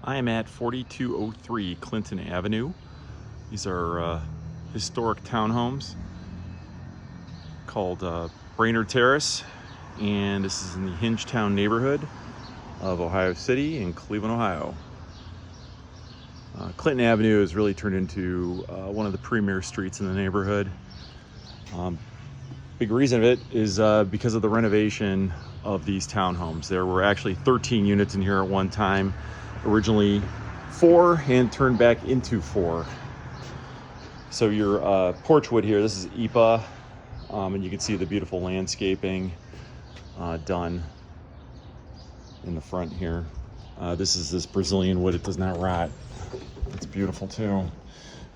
I am at 4203 Clinton Avenue. These are historic townhomes called Brainerd Terrace, and this is in the Hingetown neighborhood of Ohio City in Cleveland, Ohio. Clinton Avenue has really turned into one of the premier streets in the neighborhood. Big reason of it is because of the renovation of these townhomes. There were actually 13 units in here at one time, originally 4 and turned back into 4. So your porch wood here, this is IPA, and you can see the beautiful landscaping done in the front here. This is this Brazilian wood, it does not rot. It's beautiful too.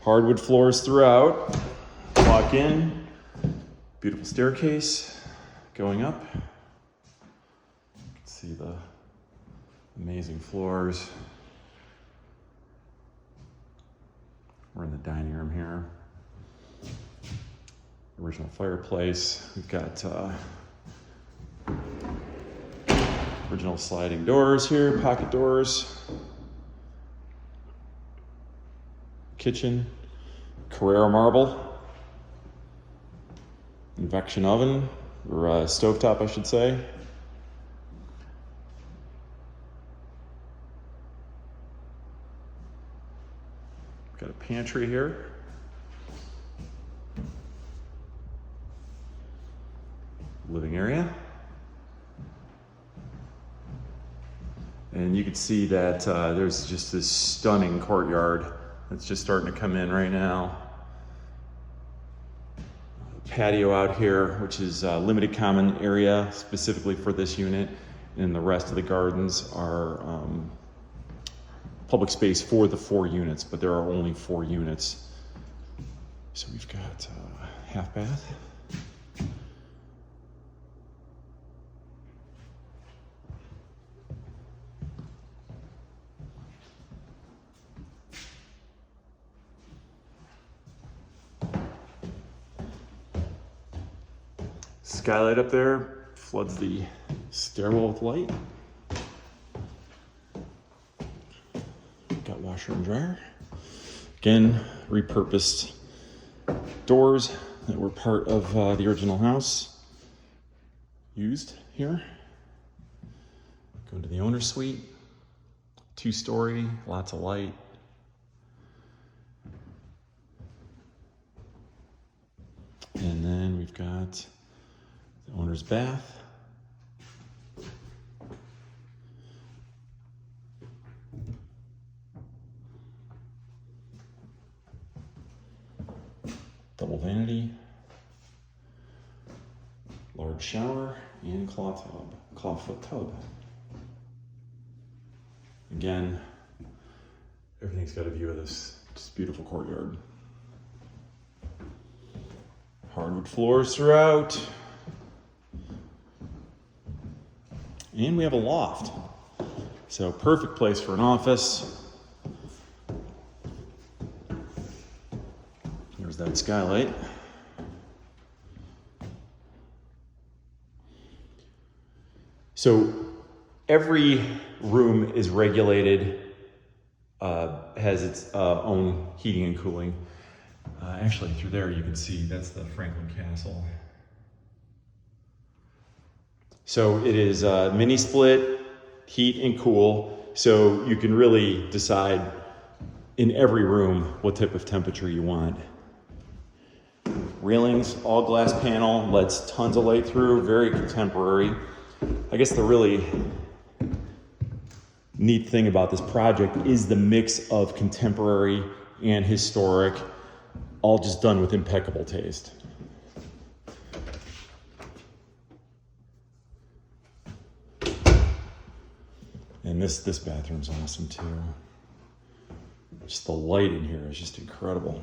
Hardwood floors throughout. Walk in, beautiful staircase going up. You can see the amazing floors. We're in the dining room here. Original fireplace. We've got original sliding doors here, pocket doors. Kitchen, Carrara marble. Convection oven, or stovetop, I should say. Got a pantry here. Living area. And you can see that there's just this stunning courtyard that's just starting to come in right now. Patio out here, which is a limited common area specifically for this unit, and the rest of the gardens are public space for the 4 units, but there are only 4 units. So we've got half bath. Skylight up there floods the stairwell with light. Got washer and dryer. Again, repurposed doors that were part of the original house. Used here. Go into the owner's suite. 2-story, lots of light. And then we've got the owner's bath. Double vanity. Large shower and clawfoot tub. Again, everything's got a view of this just beautiful courtyard. Hardwood floors throughout. And we have a loft. So perfect place for an office. There's that skylight. So every room is regulated, has its own heating and cooling. Actually, through there you can see that's the Franklin Castle. So it is mini split, heat and cool, so you can really decide in every room what type of temperature you want. Railings, all glass panel, lets tons of light through, very contemporary. I guess the really neat thing about this project is the mix of contemporary and historic, all just done with impeccable taste. And this bathroom's awesome too. Just the light in here is just incredible.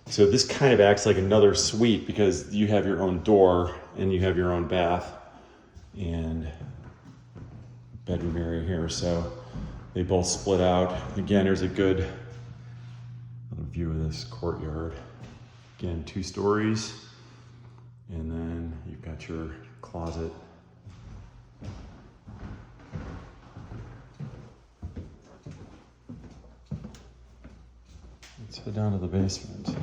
So this kind of acts like another suite because you have your own door and you have your own bath and bedroom area here. So they both split out. Again, there's a good view of this courtyard. Again, 2 stories. And then got your closet. Let's head down to the basement.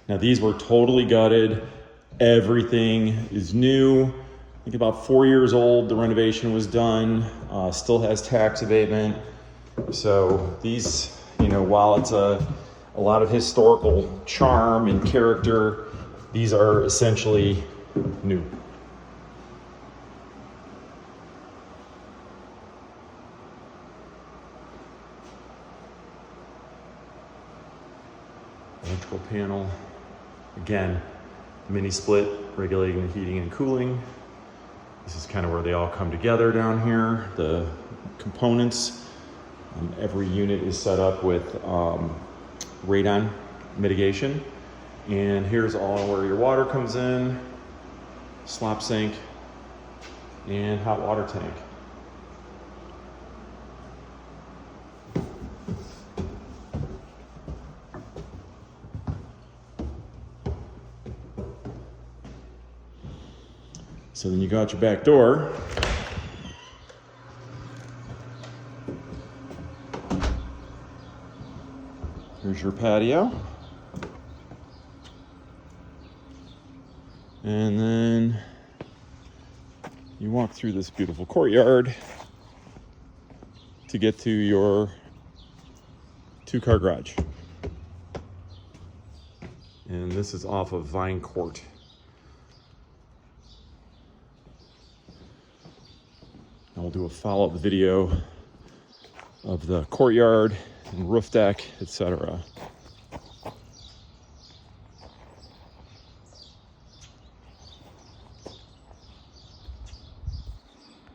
Now these were totally gutted. Everything is new. I think about 4 years old. The renovation was done. Still has tax abatement. So these, you know, while it's a lot of historical charm and character, these are essentially new. Electrical panel. Again, mini split regulating the heating and cooling. This is kind of where they all come together down here. The components, every unit is set up with radon mitigation. And here's all where your water comes in, slop sink, and hot water tank. So then you got your back door. Here's your patio. And then you walk through this beautiful courtyard to get to your 2-car garage. And this is off of Vine Court. I'll do a follow-up video of the courtyard and roof deck, etc.